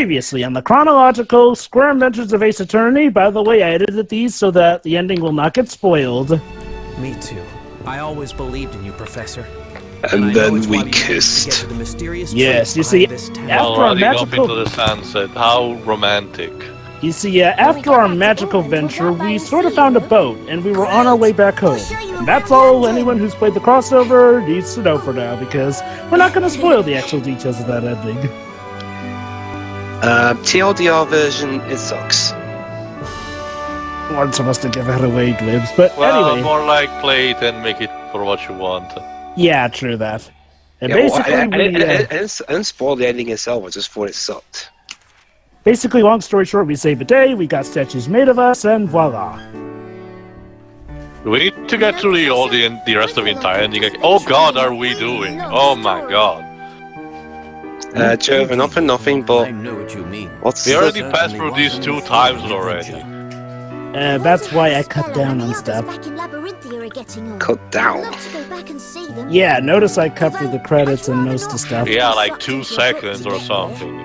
Previously on the chronological Square Adventures of Ace Attorney. By the way, I edited these so that the ending will not get spoiled. Me too. I always believed in you, Professor. And then we kissed. Yes, you see, after our magical... into the sunset. How romantic. You see, after our magical venture, we sort of found a boat, and we were on our way back home. And that's all anyone who's played the crossover needs to know for now, because we're not going to spoil the actual details of that ending. TLDR version, it sucks. We're supposed to give it away, Glibs, but well, anyway. More like play it and make it for what you want. Yeah, true that. And Yeah, basically, I didn't spoil the ending itself, I just thought it sucked. Basically, long story short, we saved the day, we got statues made of us, and voila. We need to get through the rest of the entire ending. Oh god, are we doing? Oh my god. Jovah, not for nothing, but... I know what you mean. What's We already passed through these 2 times already. That's why I cut down on stuff. Cut down? Yeah, notice I cut through the credits and most of the stuff. Yeah, like 2 seconds or something.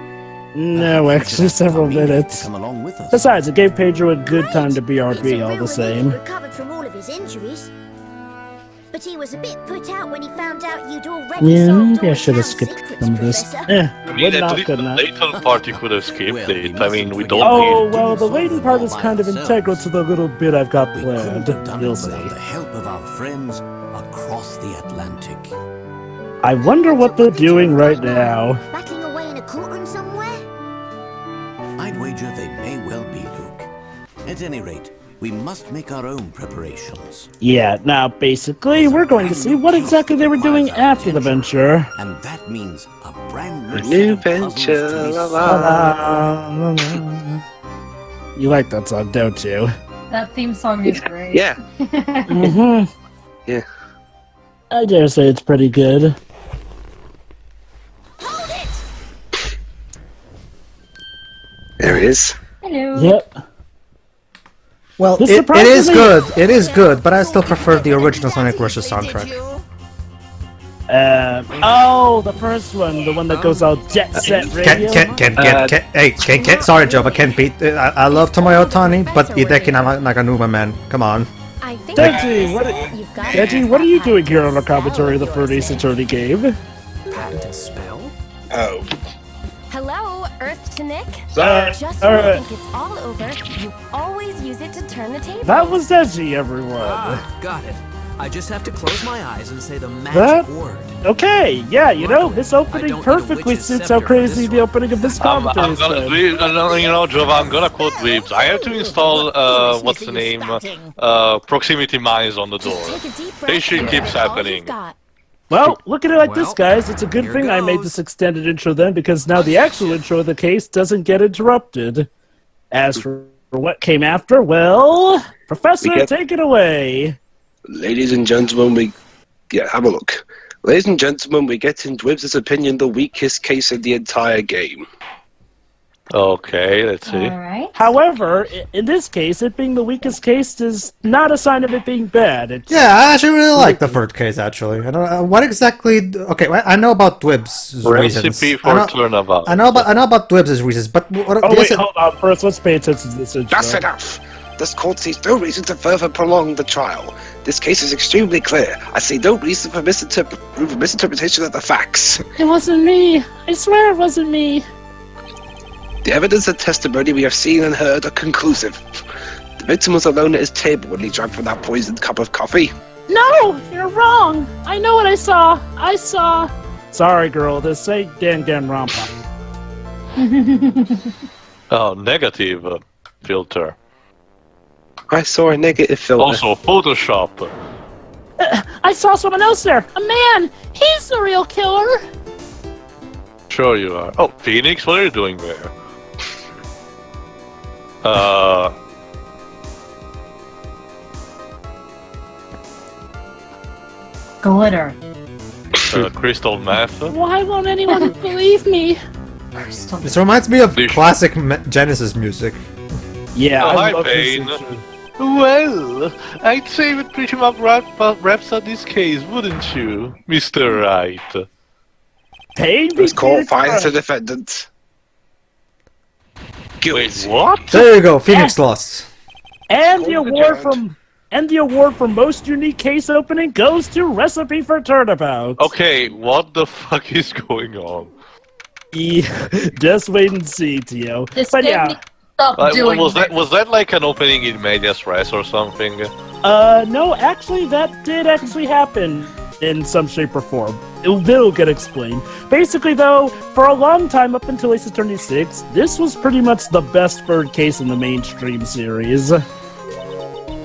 No, actually several minutes. Come along with us. Besides, it gave Pedro a good time to BRB all the same. Recovered from all of his injuries. But he was a bit put out when he found out you'd already Yeah, solved maybe I all should have his skipped secrets, some of this. Professor. I mean, Would at not, least could the not. Layton part you could have skipped Well, it. we I mean, we mustn't don't Oh, need... well, the Layton part is kind of integral to the little bit I've got We couldn't planned. have done You'll it see. without the help of our friends across the Atlantic. I wonder what they're doing right now. Battling away in a courtroom somewhere? I'd wager they may well be, Luke. At any rate, we must make our own preparations. Yeah, now basically, we're going to see what exactly they were doing after the venture. And that means a brand A new, new set of puzzles venture, to be la solved. You like that song, don't you? That theme song is great. Yeah. Mm-hmm. Yeah. I dare say it's pretty good. Hold it! There it is. Hello. Yep. Well, This it is surprisingly- good. It is good, but I still prefer the original Sonic Rush's soundtrack. Oh, the first one, the one that goes all jet set radio. Sorry, Jovah, can't beat. I love Tomoyo Otani, but Hideki Naganuma, man, come on. I think Deji, what are you doing here on the commentary commentary of the third Ace Attorney game? Patent a spell? Oh. Hello, Earth to Nick. Just all when right. you think it's all over, you always use it to turn the table. That was Deji, everyone. Ah, got it. I just have to close my eyes and say the magic That- word. Okay, yeah, you know, this I opening don't need a perfectly witch's suits how scepter for crazy this the one. opening of this I'm commentary is. gonna, you know, Jovah, I'm gonna quote Weebs. I have to install, what's the name, proximity mines on the door. This shit keeps happening. Well, look at it like this, Well, guys. It's a good here thing I made goes. this extended intro then, because now the actual intro of the case doesn't get interrupted. As for what came after, well, Professor, take it away. Ladies and gentlemen, have a look. Ladies and gentlemen, we get in Dwibs' opinion the weakest case in the entire game. Okay, let's see. Alright. However, in this case, it being the weakest case is not a sign of it being bad. It's, Yeah, I actually really like the third case, actually. I don't, what exactly... Okay, I know about Dwib's reasons. Recipe for Turnabout. I know about Dwib's reasons, but... What, Oh, wait, hold on. First, let's pay attention to this intro. That's enough! This court sees no reason to further prolong the trial. This case is extremely clear. I see no reason for misinterpretation of the facts. It wasn't me. I swear it wasn't me. The evidence and testimony we have seen and heard are conclusive. The victim was alone at his table when he drank from that poisoned cup of coffee. No, you're wrong. I know what I saw. I saw... Sorry, girl. This ain't Danganronpa. Oh, negative filter. I saw a negative filter. Also, Photoshop. I saw someone else there. A man. He's the real killer. Sure you are. Oh, Phoenix, what are you doing there? Glitter. Crystal meth. Why won't anyone believe me? Crystal. This reminds me of classic Genesis music. Yeah, Oh, I hi, love this Bane. intro. Well, I'd say it pretty much wraps up this case, wouldn't you, Mr. Wright? Pain It was caught defeated fire to crime. defendant. Good. Wait, what? There you go, Phoenix lost. And the award for most unique case opening goes to Recipe for Turnabout. Okay, what the fuck is going on? Just wait and see, Tio. This But game yeah, needs to stop doing Was that like an opening in medias res or something? no, actually, that did actually happen in some shape or form. It will get explained. Basically, though, for a long time up until Ace Attorney 6, this was pretty much the best bird case in the mainstream series.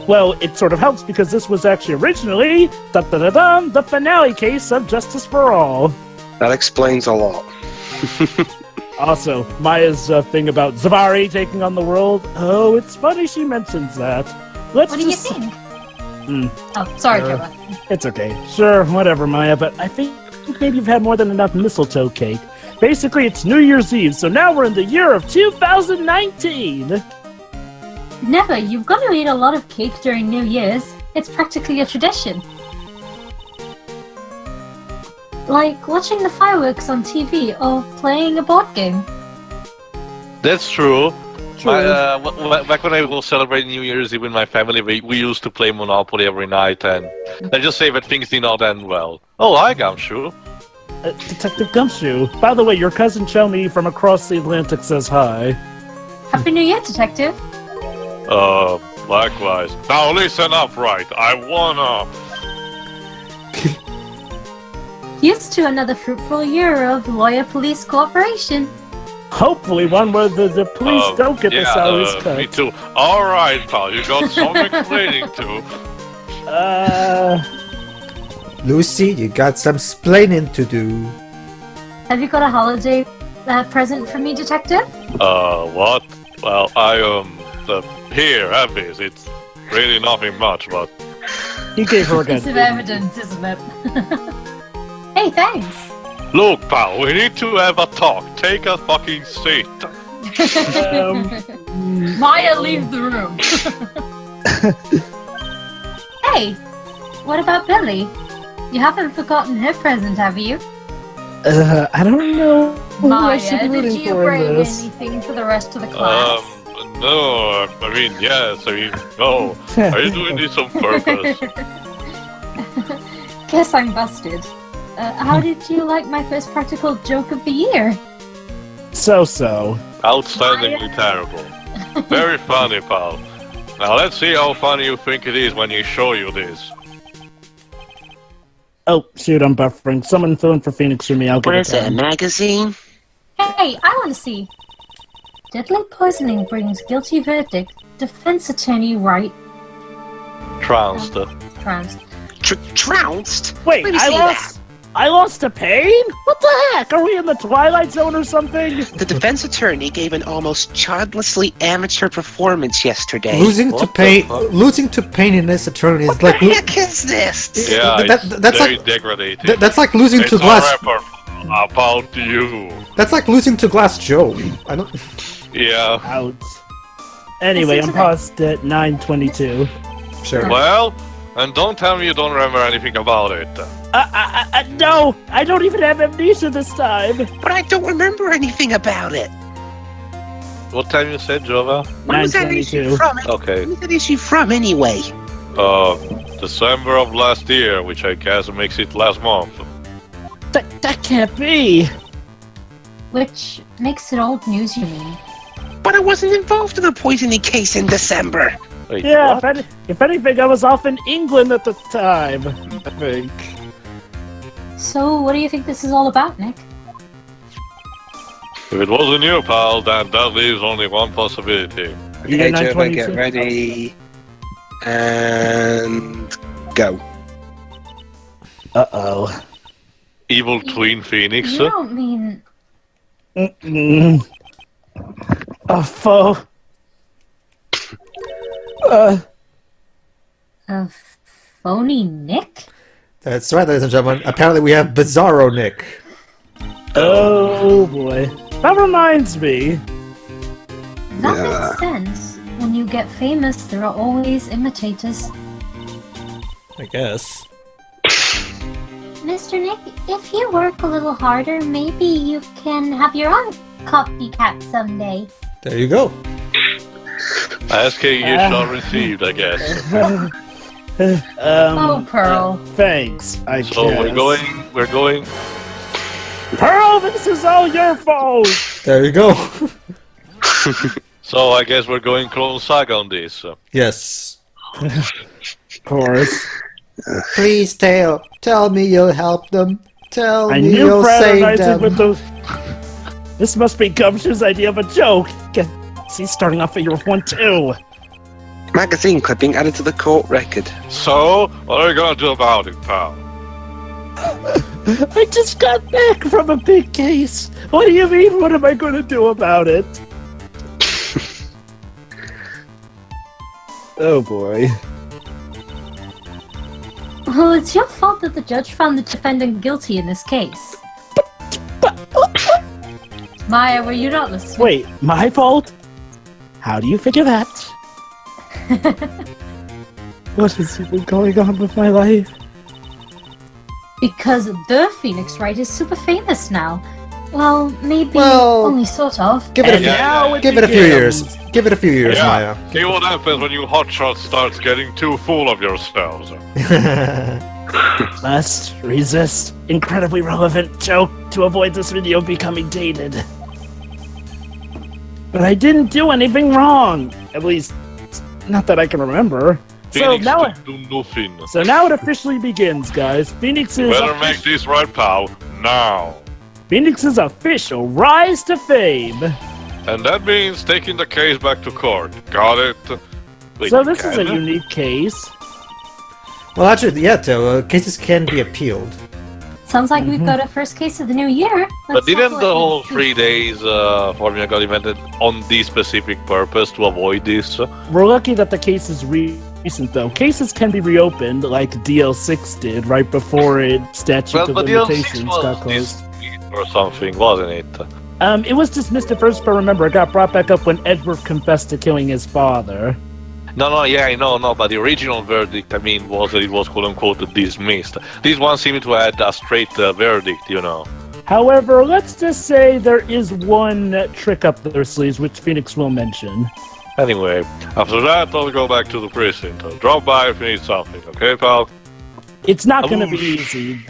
Well, it sort of helps because this was actually originally the finale case of Justice for All. That explains a lot. Also, Maya's thing about Zavari taking on the world. Oh, it's funny she mentions that. What do you think? Oh, sorry, Jovah. It's okay. Sure, whatever, Maya, but I think maybe you've had more than enough mistletoe cake. Basically, it's New Year's Eve, so now we're in the year of 2019! Never. You've got to eat a lot of cake during New Year's. It's practically a tradition. Like watching the fireworks on TV or playing a board game. That's true. Back when I was celebrating New Year's Eve with my family, we used to play Monopoly every night, and let's just say that things did not end well. Oh, hi, Gumshoe. Detective Gumshoe. By the way, your cousin Chelmy from across the Atlantic says hi. Happy New Year, Detective. Likewise. Now listen up, Wright. I wanna... Here's to another fruitful year of lawyer-police cooperation. Hopefully one where the police don't get the salaries cut. Me too. Alright, pal, you got some explaining to. Lucy, you got some splaining to do. Have you got a holiday present for me, Detective? What? Well, here, have this. It's really nothing much, but... He gave her a gun. Piece of evidence, isn't it? Hey, thanks! Look, pal, we need to have a talk. Take a fucking seat. Maya, leave the room. Hey, what about Billy? You haven't forgotten her present, have you? I don't know who I should be Maya, did rooting you for in bring this. anything for the rest of the class? No, I mean, yes, I mean, no. Are you doing this on purpose? Guess I'm busted. How did you like my first practical joke of the year? So-so. Outstandingly terrible. Very funny, pal. Now let's see how funny you think it is when you show you this. Oh, shoot, I'm buffering. Someone fill in for Phoenix for me, I'll get What it is it, a done. magazine? Hey, I want to see. Deadly poisoning brings guilty verdict. Defense attorney Wright. Trounced. Trounced. Trounced? Wait, Let me see that. I lost to pain? What the heck? Are we in the Twilight Zone or something? The defense attorney gave an almost childlessly amateur performance yesterday. Losing to pain in this attorney is What like the heck is this? Yeah, That's very like degrading. that's like losing It's to a Glass. rapper about you. That's like losing to Glass Joe. I don't. Yeah. Out. Anyway, I'm paused at 9:22. Sure. Well, and don't tell me you don't remember anything about it. No! I don't even have amnesia this time! But I don't remember anything about it. What time you said, Jovah? When was that issue 9:22. from? Okay. When was that issue from, anyway? December of last year, which I guess makes it last month. That can't be! Which makes it old news, you mean? But I wasn't involved in the poisoning case in December. Wait, Yeah, what? if anything, I was off in England at the time, I think. So, what do you think this is all about, Nick? If it wasn't you, pal, then that leaves only one possibility. Okay, Yeah, Jovah, get 9:22. ready. And go. Uh-oh. Evil Twin Phoenix? You don't mean... A foe. A phony Nick? That's right, ladies and gentlemen. Apparently, we have Bizarro Nick. Oh boy. That reminds me. That makes sense. When you get famous, there are always imitators. I guess. Mr. Nick, if you work a little harder, maybe you can have your own copycat someday. There you go. Asking you shall receive, I guess. Oh, Pearl. Thanks, I guess. So we're going. Pearl, this is all your fault! There you go. So I guess we're going Clone Saga on this. Yes. Of course. Please, tell me you'll help them. Tell I me knew you'll save fraternizing them. with those... This must be Gumshoe's idea of a joke. Guess he's starting off at year 1 too. Magazine clipping added to the court record. So, what are you gonna do about it, pal? I just got back from a big case. What do you mean? What am I going to do about it? Oh boy. Well, it's your fault that the judge found the defendant guilty in this case. Maya, were you not listening? Wait, my fault? How do you figure that? What has been going on with my life? Because the Phoenix Wright is super famous now. Well, maybe Well, only sort of. Give it a And few, now it give it a few begins. years. Give it a few years, Maya. See what happens when you hotshots starts getting too full of yourselves. Must resist incredibly relevant joke to avoid this video becoming dated. But I didn't do anything wrong. At least, not that I can remember. Phoenix so now, do nothing. so now it officially begins, guys. Phoenix's Better make this right, pal. Now. Phoenix's official rise to fame. And that means taking the case back to court. Got it? Wait, So this is a can? unique case. Well, actually, yeah, cases can be appealed. Sounds like we've got a first case of the new year. But Let's didn't tackle the it. whole 3 days formula got invented on this specific purpose to avoid this? We're lucky that the case is recent, though. Cases can be reopened, like DL6 did, right before statute Well, of but the limitations got was closed. dismissed or something, wasn't it? It was dismissed at first, but remember, it got brought back up when Edward confessed to killing his father. No, yeah, I know, but the original verdict, I mean, was that it was quote-unquote dismissed. This one seemed to add a straight verdict, you know. However, let's just say there is one trick up their sleeves, which Phoenix will mention. Anyway, after that, I'll go back to the precinct. I'll drop by if you need something, okay, pal? It's not going to be easy.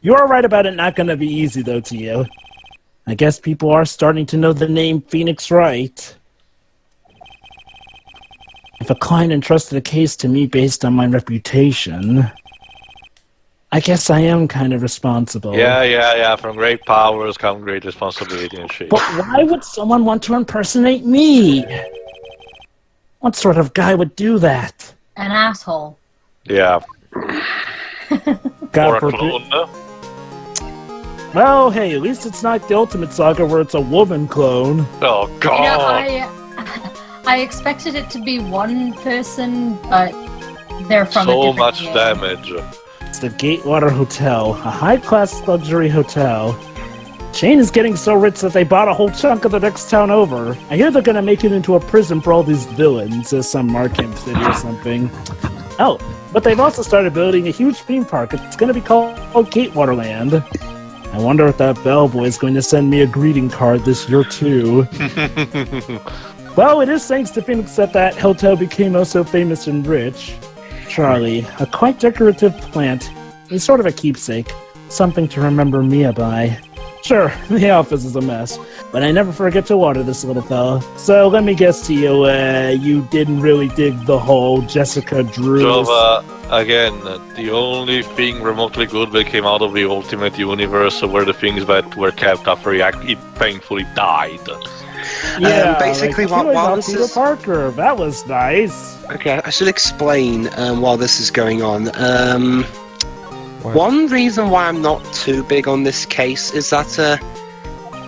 You're right about it not going to be easy, though, to you. I guess people are starting to know the name Phoenix Wright. If a client entrusted a case to me based on my reputation, I guess I am kind of responsible. Yeah, from great powers come great responsibility and shit. But why would someone want to impersonate me? What sort of guy would do that? An asshole. Yeah. God Or a forbid. clone, no? Well, hey, at least it's not the Ultimate Saga where it's a woman clone. Oh, God! You know, I expected it to be one person, but they're from a So different much game. damage. It's the Gatewater Hotel, a high-class luxury hotel. Chain is getting so rich that they bought a whole chunk of the next town over. I hear they're gonna make it into a prison for all these villains, as some Markham City or something. Oh, but they've also started building a huge theme park. It's gonna be called Gatewaterland. I wonder if that bellboy is going to send me a greeting card this year too. Well, it is thanks to Phoenix that hotel became oh so famous and rich. Charlie, a quite decorative plant. It's sort of a keepsake. Something to remember Mia by. Sure, the office is a mess, but I never forget to water this little fella. So let me guess to you, you didn't really dig the whole Jessica Drew. Jovah, again, the only thing remotely good that came out of the Ultimate Universe were the things that were kept after he thankfully died. Yeah, basically, like, while this this Peter is... Parker, that was nice. Okay, I should explain while this is going on. One reason why I'm not too big on this case is that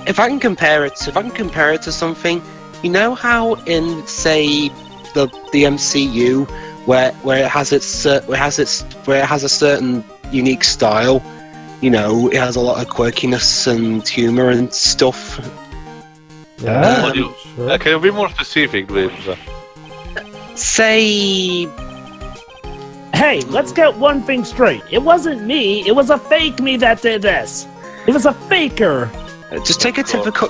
if I can compare it to something, you know how in say the MCU where it has a certain unique style, you know, it has a lot of quirkiness and humor and stuff. Yeah. Can you be more specific with? Say. Hey, let's get one thing straight. It wasn't me, it was a fake me that did this. It was a faker. Just take a typical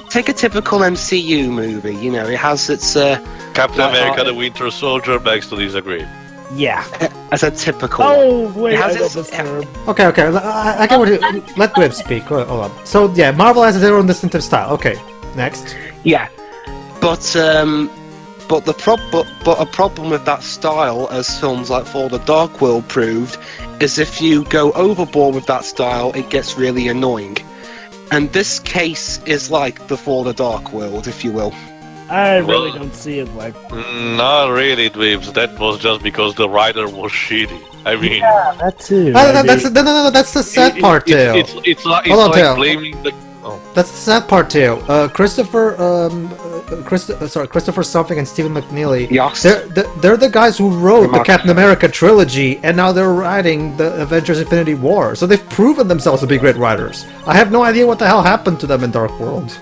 MCU movie. You know, it has its Captain America: The Winter Soldier begs to disagree. Yeah. as a typical. Oh wait, It has I got its- this term. Okay. I get what you... Let Grib speak. Hold on. So, yeah, Marvel has their own distinctive style. Okay, next. Yeah, but a problem with that style, as films like For the Dark World proved, is if you go overboard with that style, it gets really annoying. And this case is like the For the Dark World, if you will. I really don't see it like. Not really, Dweebs. That was just because the writer was shitty. I mean, Yeah, that too. That's the sad part, Teo. It's like Hold on, Teo. blaming the. Oh. That's the sad part, Teo. Christopher something and Stephen McNeely. Yes. They're the guys who wrote the Captain America trilogy, and now they're writing the Avengers Infinity War. So they've proven themselves to be great writers. I have no idea what the hell happened to them in Dark World.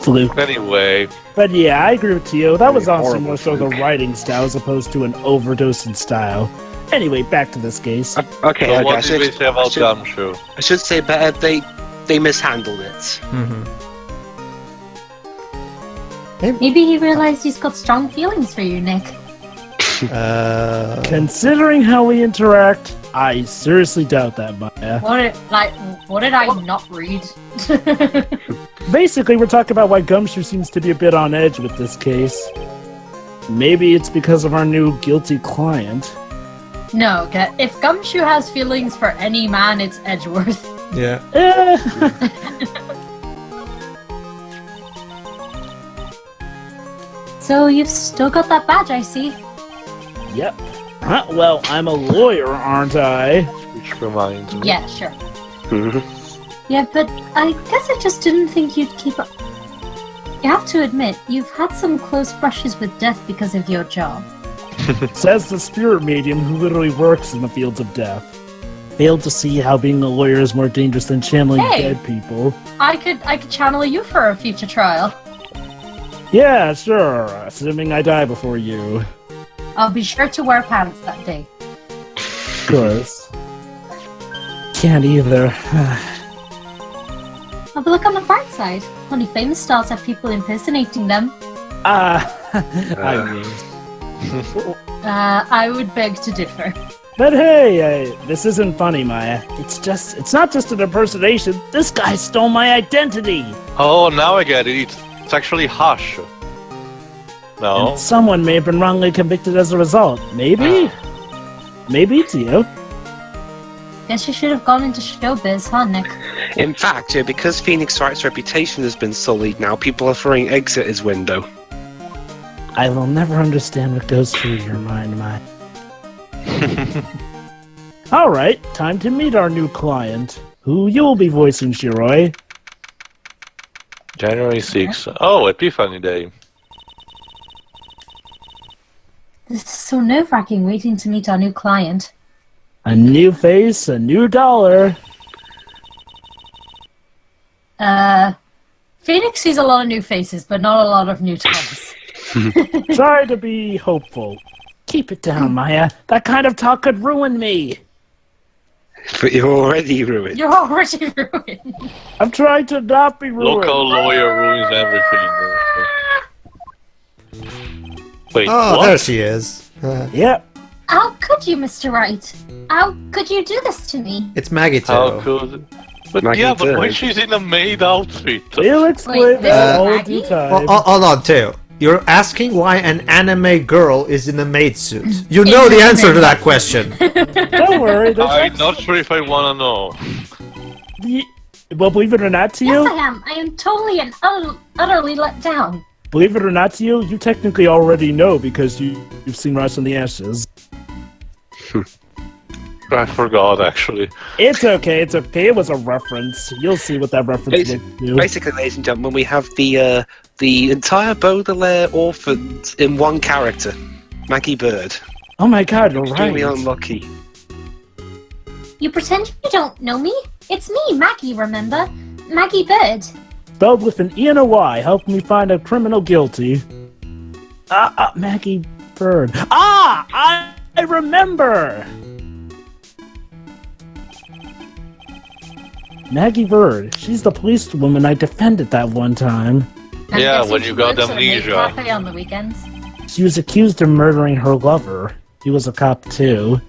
Fluke. Anyway, But yeah, I agree with Tio. That was also more so the writing style as opposed to an overdosing style. Anyway, back to this case. Okay, so okay. what did we say about Gumshoe? I should say better. They mishandled it. Maybe he realized he's got strong feelings for you, Nick. Considering how we interact, I seriously doubt that, Maya. What did I not read? Basically, we're talking about why Gumshoe seems to be a bit on edge with this case. Maybe it's because of our new guilty client. No, if Gumshoe has feelings for any man, it's Edgeworth. Yeah. So you've still got that badge, I see. Yep. Huh, well, I'm a lawyer, aren't I? Which reminds me. Yeah, sure. Yeah, but I guess I just didn't think you'd keep up. You have to admit, you've had some close brushes with death because of your job. Says the spirit medium who literally works in the fields of death. Failed to see how being a lawyer is more dangerous than channeling dead people. I could channel you for a future trial. Yeah, sure, assuming I die before you. I'll be sure to wear pants that day. Of course. Can't either. But look on the bright side. Only famous stars have people impersonating them. I I would beg to differ. But hey, this isn't funny, Maya. It's not just an impersonation. This guy stole my identity. Oh, now I get it. It's actually Hush. No. And someone may have been wrongly convicted as a result. Maybe? Maybe, Tio. Guess you should have gone into showbiz, huh, Nick? In fact, because Phoenix Wright's reputation has been sullied now, people are throwing eggs at his window. I will never understand what goes through your mind, Maya. Alright, time to meet our new client, who you'll be voicing, Shiroi. January 6th. Oh, Epiphany Day. This is so nerve-wracking waiting to meet our new client. A new face, a new dollar. Phoenix sees a lot of new faces, but not a lot of new dollars. Try to be hopeful. Keep it down, Maya. That kind of talk could ruin me. But you're already ruined. You're already ruined. I'm trying to not be ruined. Local lawyer ruins everything. Wait, Oh, what? there she is. Yep. How could you, Mr. Wright? How could you do this to me? It's Maggie How too. could... But Maggie yeah, but too. why she's in a maid outfit? We'll explain this that is all Maggie? due time. Well, hold on, Teo. You're asking why an anime girl is in a maid suit. You know In the an answer to anime. that question. Don't worry. I'm not sure if I wanna know. Well, believe it or not, Tio. Yes, I am. I am totally and utterly let down. Believe it or not, Tio, you technically already know because you've seen Rise from the Ashes. I forgot, actually. It's okay. It's okay. It was a reference. You'll see what that reference would do. Basically, ladies and gentlemen, we have the entire Baudelaire orphans in one character, Maggie Bird. Oh my God, you're Extremely right. unlucky. You pretend you don't know me? It's me, Maggie, remember? Maggie Bird. Spelled with an E and a Y. Help me find a criminal guilty. Maggie Bird. I remember. Maggie Bird. She's the police woman I defended that one time. Yeah, when you got amnesia. Cafe on the weekends. She was accused of murdering her lover. He was a cop too.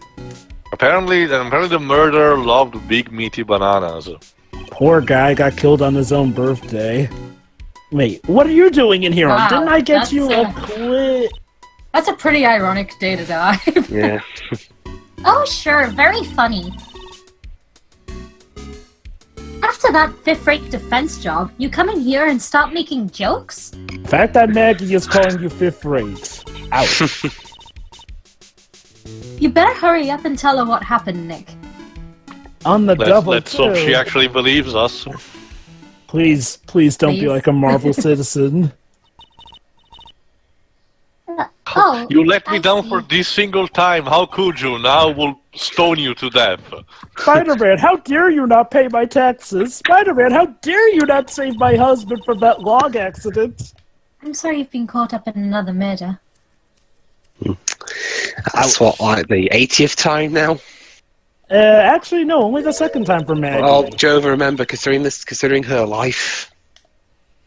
Apparently the murderer loved big meaty bananas. Poor guy got killed on his own birthday. Wait, what are you doing in here? Wow, Didn't I get that's, you a quit? That's a pretty ironic day to die. Yeah. Oh, sure, very funny. After that fifth-rate defense job, you come in here and stop making jokes? The fact that Maggie is calling you fifth rate. Ouch. You better hurry up and tell her what happened, Nick. On the double, Let's hope she actually believes us. Please don't be like a Marvel citizen. Oh, You let me I down see. for this single time. How could you? Now we'll stone you to death. Spider-Man, how dare you not pay my taxes? Spider-Man, how dare you not save my husband from that log accident? I'm sorry you've been caught up in another murder. That's what, like the 80th time now? Actually, no, only the second time for Maggie. Well, Jovah, remember, considering her life.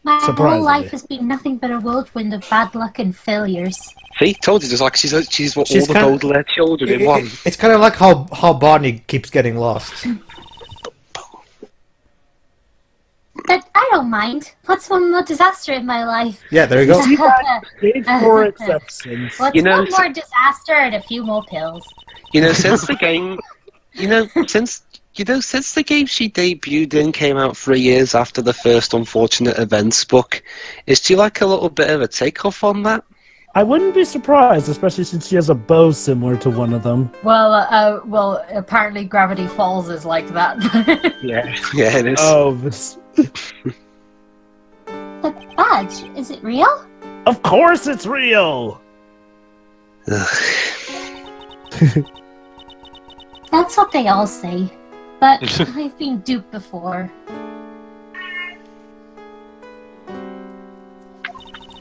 My whole Surprisingly. life has been nothing but a whirlwind of bad luck and failures. See, told you, just like she's what She's all the kinda- Baudelaire children in one. It's kind of like how Bonnie keeps getting lost. But I don't mind. What's one more disaster in my life? Yeah, there you go. Stage 4 exceptions. What's You know, one more disaster and a few more pills? You know, since the game, since the game she debuted in came out 3 years after the first Unfortunate Events book, is she like a little bit of a takeoff on that? I wouldn't be surprised, especially since she has a bow similar to one of them. Well, apparently Gravity Falls is like that. Yeah, yeah, it is. Oh, this... The badge, is it real? Of course it's real! That's what they all say. But I've been duped before.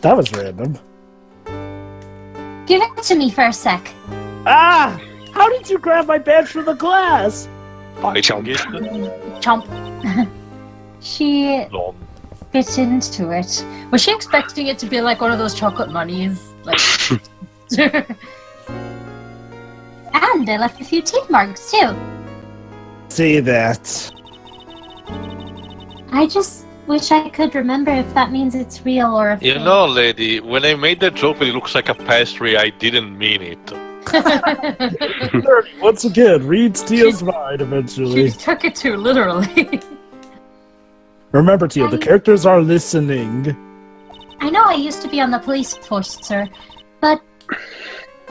That was random. Give it to me for a sec. Ah! How did you grab my badge from the glass? I chunk it. Chomp. She Lol. bit into it. Was she expecting it to be like one of those chocolate monies? Like... And I left a few teeth marks too. See that. I just wish I could remember if that means it's real or if You know, lady, when I made that joke that it looks like a pastry, I didn't mean it. Once again, reads Tia's mind eventually. She took it too literally. Remember, Tia, the characters are listening. I know I used to be on the police force, sir, but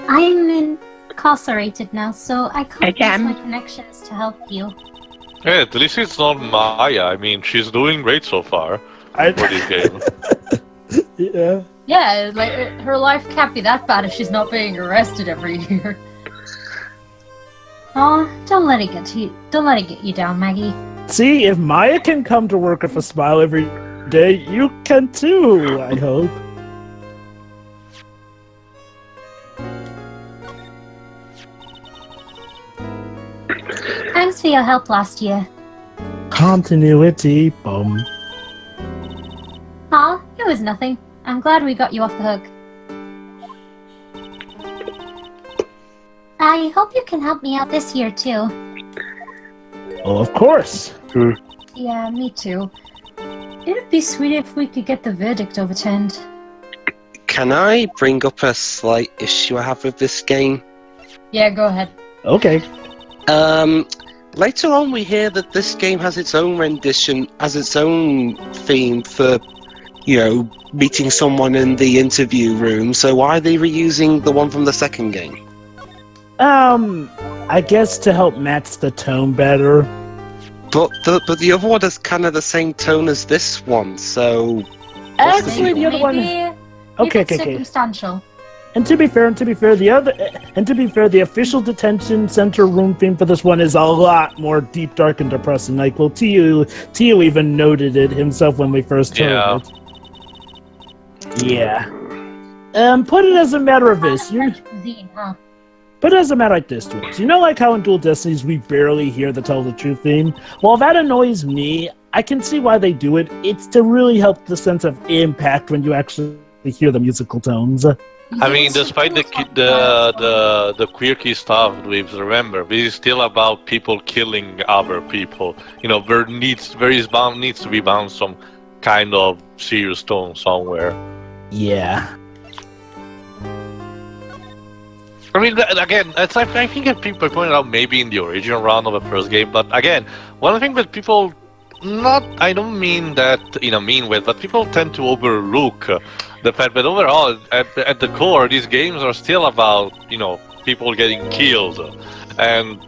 I'm incarcerated now, so I can't use my connections to help you. Hey, at least it's not Maya. I mean, she's doing great so far for this game. Yeah. Yeah, like her life can't be that bad if she's not being arrested every year. Aw, don't let it get you down, Maggie. See, if Maya can come to work with a smile every day, you can too, I hope. Thanks for your help last year. Continuity, bum. Aw, it was nothing. I'm glad we got you off the hook. I hope you can help me out this year, too. Oh, of course. Yeah, me too. It'd be sweet if we could get the verdict overturned. Can I bring up a slight issue I have with this game? Yeah, go ahead. Okay. Later on we hear that this game has its own rendition, has its own theme for, meeting someone in the interview room, so why are they reusing the one from the second game? I guess to help match the tone better. But the other one is kind of the same tone as this one, so... Actually, the other one... Okay. Circumstantial. And to be fair, the official detention center room theme for this one is a lot more deep, dark, and depressing. Like, well, Tio even noted it himself when we first heard it. Yeah. Yeah. Put it as a matter of this. But it doesn't matter like this to it. You know, like how in Dual Destinies we barely hear the Tell the Truth theme? While that annoys me, I can see why they do it. It's to really help the sense of impact when you actually hear the musical tones. I mean, despite the quirky stuff, remember, this is still about people killing other people. You know, there needs to be bound some kind of serious tone somewhere. Yeah. I mean, again, I think that people pointed out maybe in the original run of the first game, but again, one thing that people I don't mean that in a mean way, but people tend to overlook the fact that overall, at the core, these games are still about, you know, people getting killed, and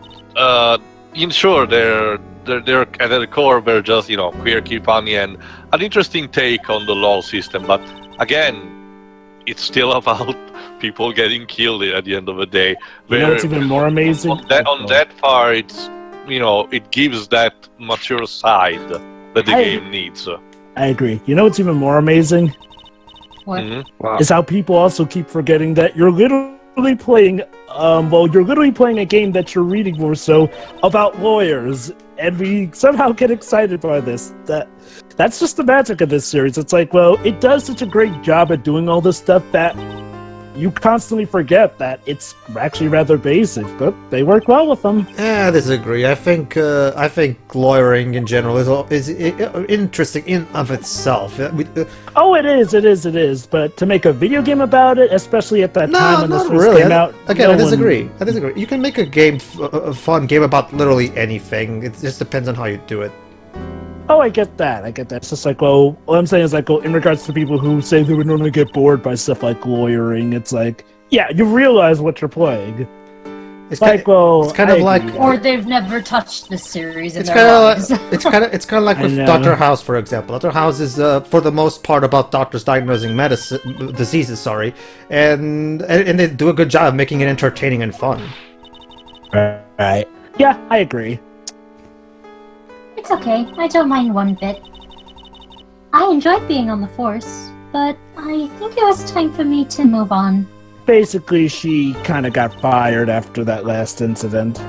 sure, they're at the core, they're just, you know, quirky, funny, and an interesting take on the law system, but again, it's still about people getting killed at the end of the day. You know what's even more amazing? On that part, it's, you know, it gives that mature side that the game needs. I agree. You know what's even more amazing? What? Wow. Is how people also keep forgetting that you're literally playing, you're literally playing a game that you're reading more so about lawyers, and we somehow get excited by this. That's just the magic of this series. It's like, well, it does such a great job at doing all this stuff that you constantly forget that it's actually rather basic, but they work well with them. I disagree. I think lawyering in general is interesting in of itself. Oh, it is. But to make a video game about it, especially at that time when this first came out, Again, I disagree. You can make a game, a fun game about literally anything. It just depends on how you do it. Oh, I get that. It's just like, well, what I'm saying is like, well, in regards to people who say they would normally get bored by stuff like lawyering, it's like, yeah, you realize what you're playing. It's kind of like, or they've never touched this series. It's kind of like with Dr. House, for example. Dr. House is for the most part about doctors diagnosing diseases, and they do a good job of making it entertaining and fun. Right. Yeah, I agree. It's okay, I don't mind one bit. I enjoyed being on the force, but I think it was time for me to move on. Basically, she kind of got fired after that last incident.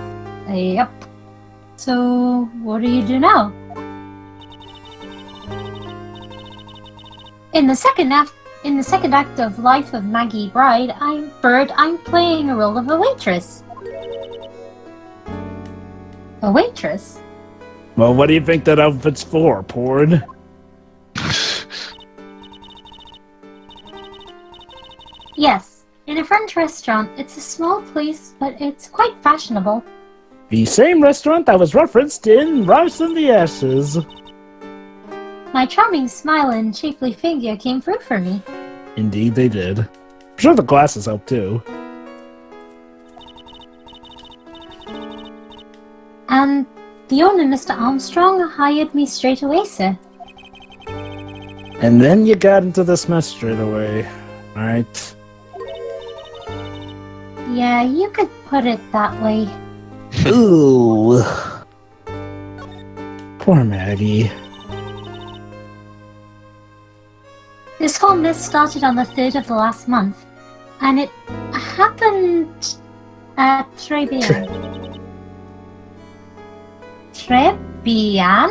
Yep. So, what do you do now? In the second act of Life of Maggie Bride, I'm playing a role of a waitress. A waitress? Well, what do you think that outfit's for, Porn? Yes, in a French restaurant. It's a small place, but it's quite fashionable. The same restaurant that was referenced in Rise from the Ashes. My charming smile and shapely figure came through for me. Indeed they did. I'm sure the glasses helped too. And the owner, Mr. Armstrong, hired me straight away, sir. And then you got into this mess straight away, right? Yeah, you could put it that way. Ooh. Poor Maggie. This whole mess started on the 3rd of the last month, and it happened at Tribulations. Trebian?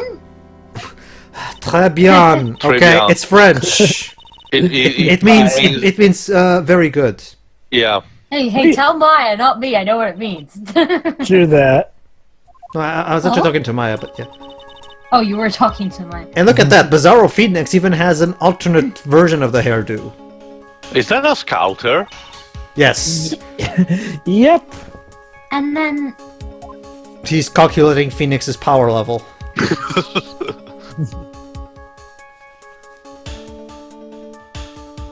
Très bien. Okay, it's French. It means very good. Yeah. Hey, tell Maya, not me. I know what it means. True that. No, I was actually talking to Maya, but yeah. Oh, you were talking to Maya. And look at that, Bizarro Phoenix even has an alternate version of the hairdo. Is that a scouter? Yes. Yep. And then he's calculating Phoenix's power level.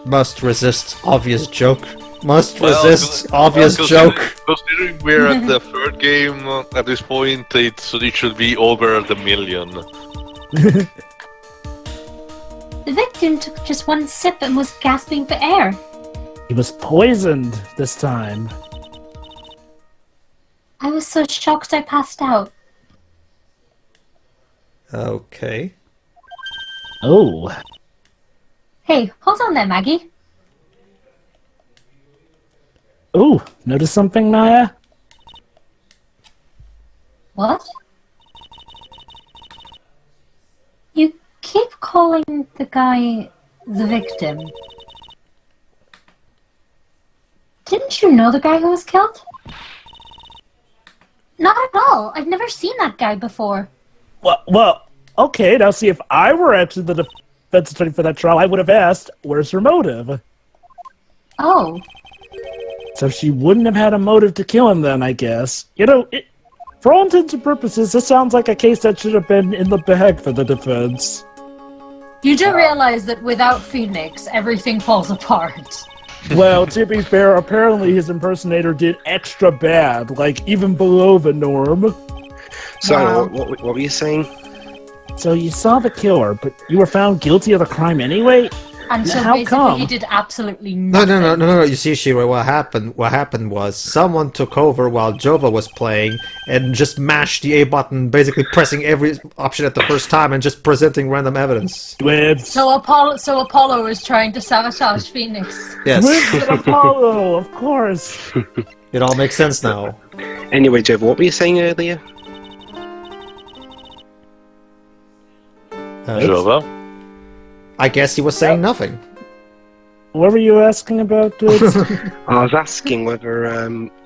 Must resist obvious joke. Obvious joke. Considering we're at the third game at this point, it should be over the million. The victim took just one sip and was gasping for air. He was poisoned this time. I was so shocked I passed out. Okay. Oh. Hey, hold on there, Maggie. Ooh, notice something, Naya? What? You keep calling the guy the victim. Didn't you know the guy who was killed? Not at all. I've never seen that guy before. Well, okay, now see, if I were actually the defense attorney for that trial, I would have asked, where's her motive? Oh. So she wouldn't have had a motive to kill him then, I guess. You know, for all intents and purposes, this sounds like a case that should have been in the bag for the defense. You do realize that without Phoenix, everything falls apart. Well, to be fair, apparently his impersonator did extra bad, like even below the norm. So, what were you saying? So you saw the killer, but you were found guilty of the crime anyway? And so How basically come? he did absolutely nothing. No. You see, Shiro, what happened was someone took over while Jovah was playing and just mashed the A button, basically pressing every option at the first time and just presenting random evidence. Twibs. So Apollo is trying to sabotage Phoenix. Yes. Twibs and Apollo, of course. It all makes sense now. Anyway, Jovah, what were you saying earlier? Jovah? I guess he was saying nothing. What were you asking about, dudes? I was asking whether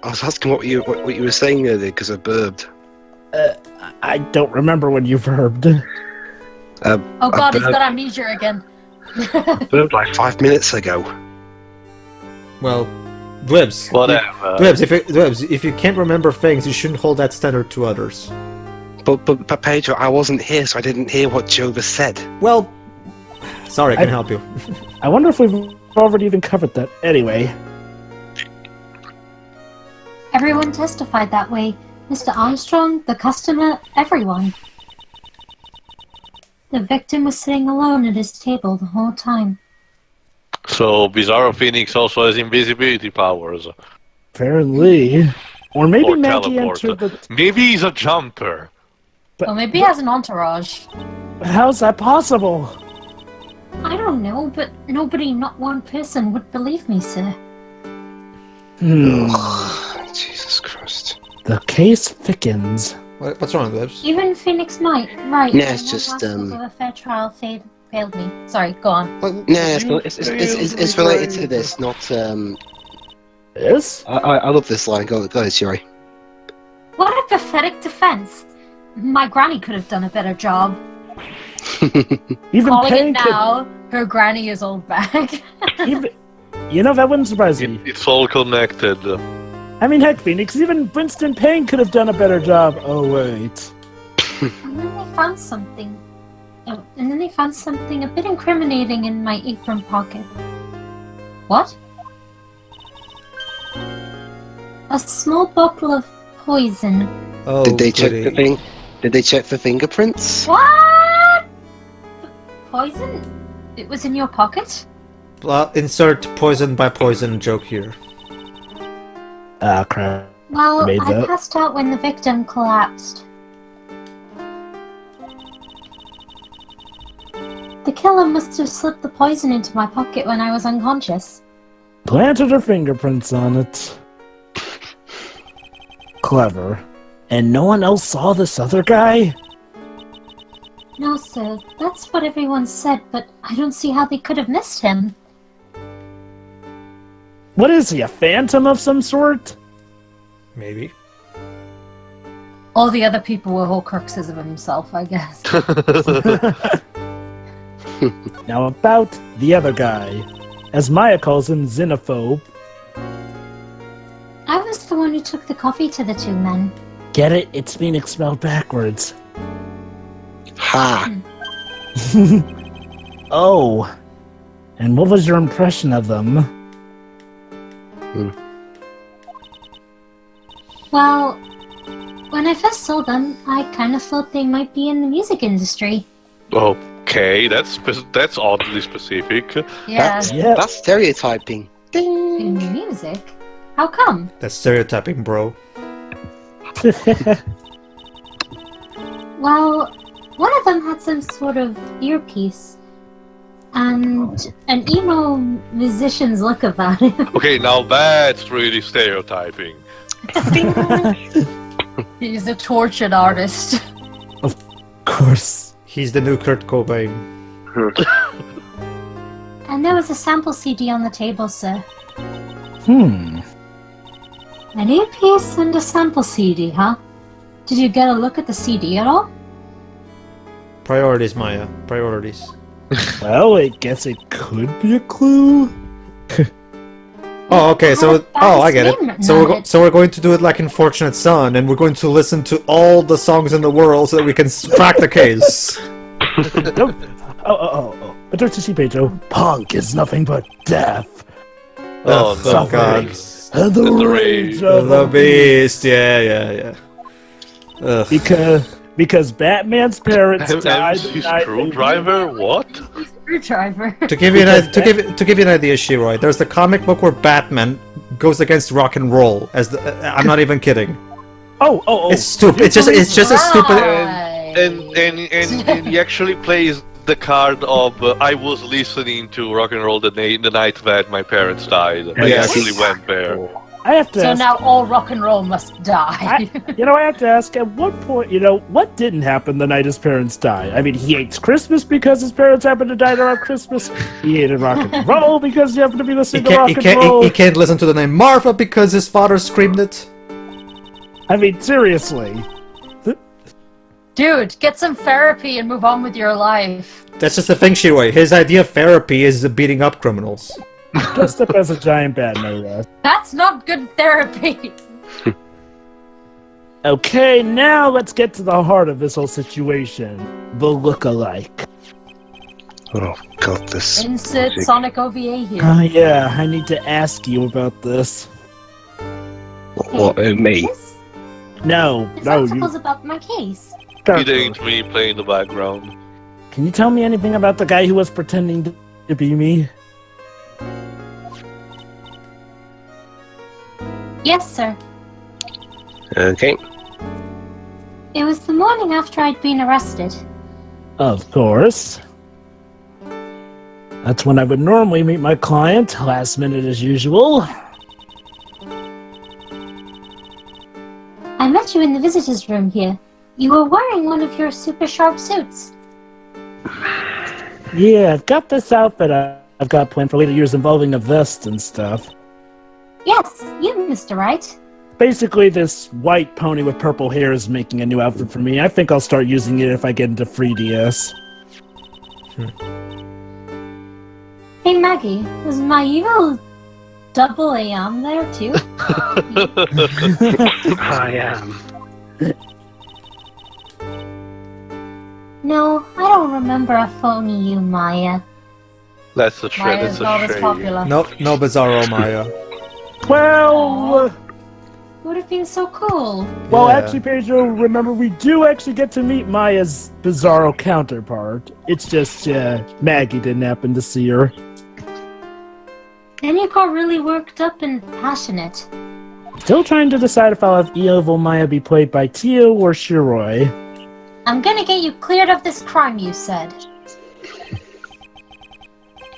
what you were saying earlier because I burped. I don't remember when you verbed. Oh god, he's got amnesia again. Burped like 5 minutes ago. Well, Dwebs. Whatever. Dwebs, if you can't remember things, you shouldn't hold that standard to others. But Pedro, I wasn't here, so I didn't hear what Jovah said. Well, sorry, I can help you. I wonder if we've already even covered that. Anyway. Everyone testified that way. Mr. Armstrong, the customer, everyone. The victim was sitting alone at his table the whole time. So, Bizarro Phoenix also has invisibility powers. Apparently. Or maybe Or Maggie teleport. entered the... Maybe he's a jumper. Well, maybe he has an entourage. How's that possible? I don't know, but nobody, not one person, would believe me, sir. Jesus Christ. The case thickens. What's wrong, Dwebs? Even Phoenix might, right? Yeah, it's and just, one of a fair trial failed me. Sorry, go on. No, it's related to this, not This? I love this line. Go ahead, Siri. What a pathetic defense. My granny could have done a better job. Even Calling Payne it now, her granny is old back. You know, that wouldn't surprise me. It's all connected. I mean, heck, Phoenix, even Winston Payne could have done a better job. Oh, wait. And then they found something. Oh, and then they found something a bit incriminating in my apron pocket. What? A small bottle of poison. Oh, Did they check goody. the thing? Did they check for fingerprints? What? Poison? It was in your pocket? Insert poison by poison joke here. Ah, crap. Well, Made I that. passed out when the victim collapsed. The killer must have slipped the poison into my pocket when I was unconscious. Planted her fingerprints on it. Clever. And no one else saw this other guy? No, sir. That's what everyone said, but I don't see how they could have missed him. What is he, a phantom of some sort? Maybe. All the other people were Horcruxes of himself, I guess. Now about the other guy. As Maya calls him, xenophobe. I was the one who took the coffee to the two men. Get it? It's being spelled backwards. Ha! Oh. And what was your impression of them? Well, when I first saw them, I kind of thought they might be in the music industry. Okay, that's oddly specific. Yeah. That's stereotyping. Ding! In music? How come? That's stereotyping, bro. Well, one of them had some sort of earpiece. and an emo musician's look about him. Okay, now that's really stereotyping. He's a tortured artist. Of course. He's the new Kurt Cobain. And there was a sample CD on the table, sir. A new piece and a sample CD, huh? Did you get a look at the CD at all? Priorities, Maya. Priorities. Well, I guess it could be a clue. Oh, okay. So, I get name it. So we're going to do it like in Fortunate Son, and we're going to listen to all the songs in the world so that we can crack the case. But don't you see, Pedro? Punk is nothing but death. Oh, no. Suffering. And the rage of The beast. Yeah. Because Batman's parents died. Screwdriver? What? Screwdriver. To give you an idea, Shiroi, there's the comic book where Batman goes against rock and roll. I'm not even kidding. Oh! It's stupid. It's just a stupid. And he actually plays the card of I was listening to rock and roll the night that my parents died. I actually went there. I have to. So ask, now all rock and roll must die. I have to ask, at what point, what didn't happen the night his parents died? I mean, he hates Christmas because his parents happened to die around Christmas. He hated rock and roll because he happened to be listening to rock and roll. He can't listen to the name Martha because his father screamed it. I mean, seriously. Dude, get some therapy and move on with your life. That's just the thing, Shiroi. His idea of therapy is beating up criminals. Dressed up as a giant bat, no less. That's not good therapy. Okay, now let's get to the heart of this whole situation. The look-alike. Oh god, this. Insert Sonic OVA here. Yeah, I need to ask you about this. What, me? This No, article's about my case. It ain't me playing the background. Can you tell me anything about the guy who was pretending to be me? Yes, sir. Okay. It was the morning after I'd been arrested. Of course. That's when I would normally meet my client, last minute as usual. I met you in the visitor's room here. You were wearing one of your super sharp suits. Yeah, I've got this outfit I've got planned for later years involving a vest and stuff. Yes, you, Mr. Wright. Basically, this white pony with purple hair is making a new outfit for me. I think I'll start using it if I get into 3DS. Hey, Maggie, was my evil double AM there, too? I am. No, I don't remember a phony you, Maya. That's a shame. Maya's not as popular. No Bizarro Maya. Well... Would have been so cool. Well, Yeah. actually, Pedro, remember, we do actually get to meet Maya's Bizarro counterpart. It's just, Maggie didn't happen to see her. Then you got really worked up and passionate. Still trying to decide if I'll have evil Maya be played by Tio or Shiroi. I'm gonna get you cleared of this crime, you said.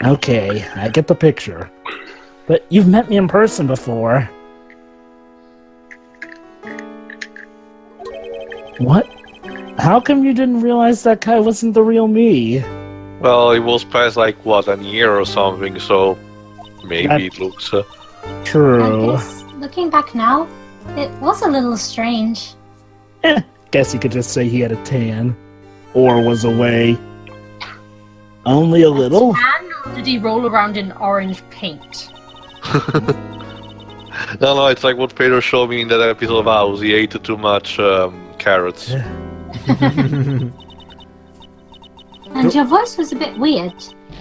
Okay, I get the picture. But you've met me in person before. What? How come you didn't realize that guy wasn't the real me? Well, it was past like, what, a year or something, so maybe it looks... True. I guess, looking back now, it was a little strange. Guess you could just say he had a tan. Or was away. Only a little? And did he roll around in orange paint? No, it's like what Pedro showed me in that episode of House. He ate too much carrots. And your voice was a bit weird.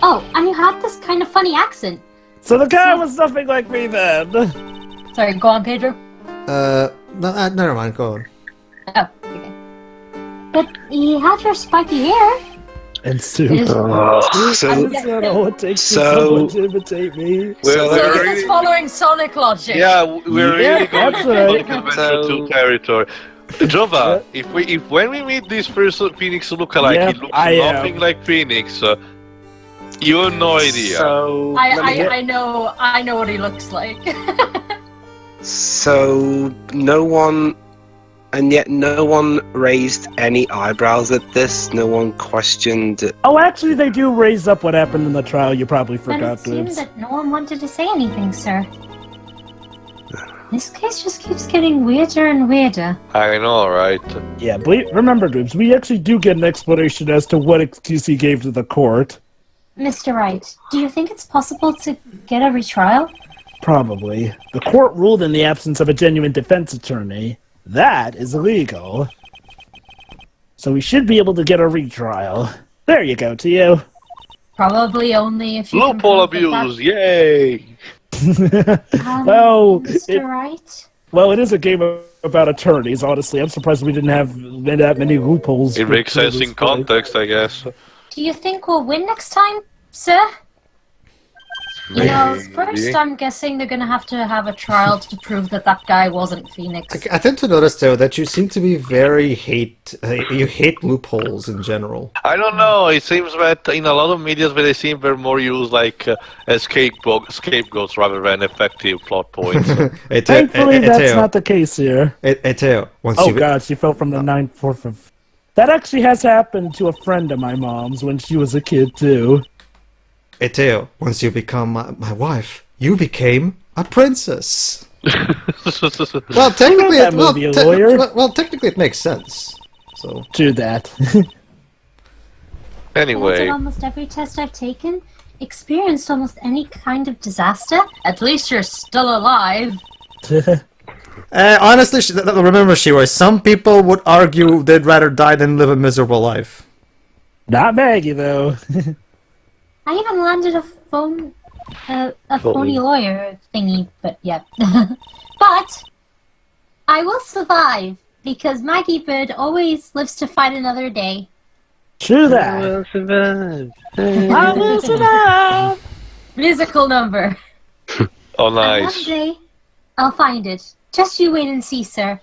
Oh, and you had this kind of funny accent. So the guy was nothing like me then. Sorry, go on, Pedro. No, never mind. Go on. Oh, okay. But he had your spiky hair. And Sue. Is that all it takes for someone to imitate me? So this is following Sonic logic. Yeah, we're really going to right. Adventure 2 territory. Jovah, if when we meet this person, Phoenix lookalike, he looks nothing like Phoenix. You have no idea. So I know what he looks like. So no one, and yet no one raised any eyebrows at this. No one questioned it. Oh, actually, they do raise up what happened in the trial. You probably But forgot, it seems Dibs. that no one wanted to say anything, sir. This case just keeps getting weirder and weirder. I know, right? Yeah, but remember, Dibs, we actually do get an explanation as to what excuse he gave to the court. Mr. Wright, do you think it's possible to get a retrial? Probably. The court ruled in the absence of a genuine defense attorney. That is illegal. So we should be able to get a retrial. There you go, to you. Probably only if you Loophole can prove abuse, yay! Well, Mr. Wright? Well, it is a game about attorneys, honestly. I'm surprised we didn't have that many loopholes. It makes sense in context, I guess. Do you think we'll win next time, sir? You know, first I'm guessing they're gonna have to have a trial to prove that that guy wasn't Phoenix. I tend to notice, though, that you seem to be very you hate loopholes in general. I don't know, it seems that in a lot of medias where they seem they're more used like as scapegoats rather than effective plot points. Thankfully, that's not the case here. Oh god, she fell from the 9th floor. That actually has happened to a friend of my mom's when she was a kid, too. Eteo, once you become my wife, you became a princess. Well, technically, technically, it makes sense. So do that. Anyway, almost every test I've taken, experienced almost any kind of disaster. At least you're still alive. Honestly, remember, Shiroy, some people would argue they'd rather die than live a miserable life. Not Maggie, though. I even landed a phony lawyer thingy, but yeah. But I will survive because Maggie Bird always lives to fight another day. True that. I will survive. I will survive. Musical number. Oh, And nice. one day, I'll find it. Just you wait and see, sir.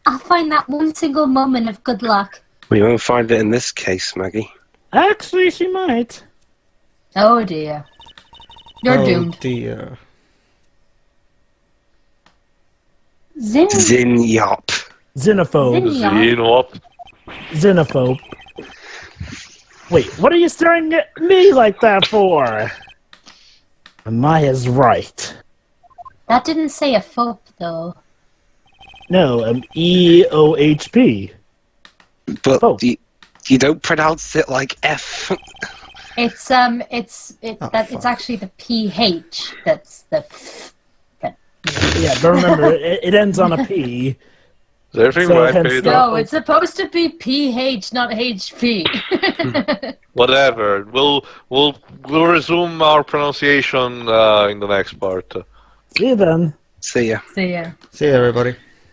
I'll find that one single moment of good luck. We won't find it in this case, Maggie. Actually, she might. Oh dear. You're doomed. Oh dear. Zingyop. Xenophobe. Xenop. Xenophobe. Wait, what are you staring at me like that for? Amaya's right. That didn't say a phobe, though. No, EOHP. But you don't pronounce it like F. It's actually the PH that's the Yeah, but remember, it ends on a P. Is everything So right, hence Pedro? No, it's supposed to be PH, not HP. Whatever. We'll resume our pronunciation in the next part. See you then. See ya. See ya. See ya, everybody.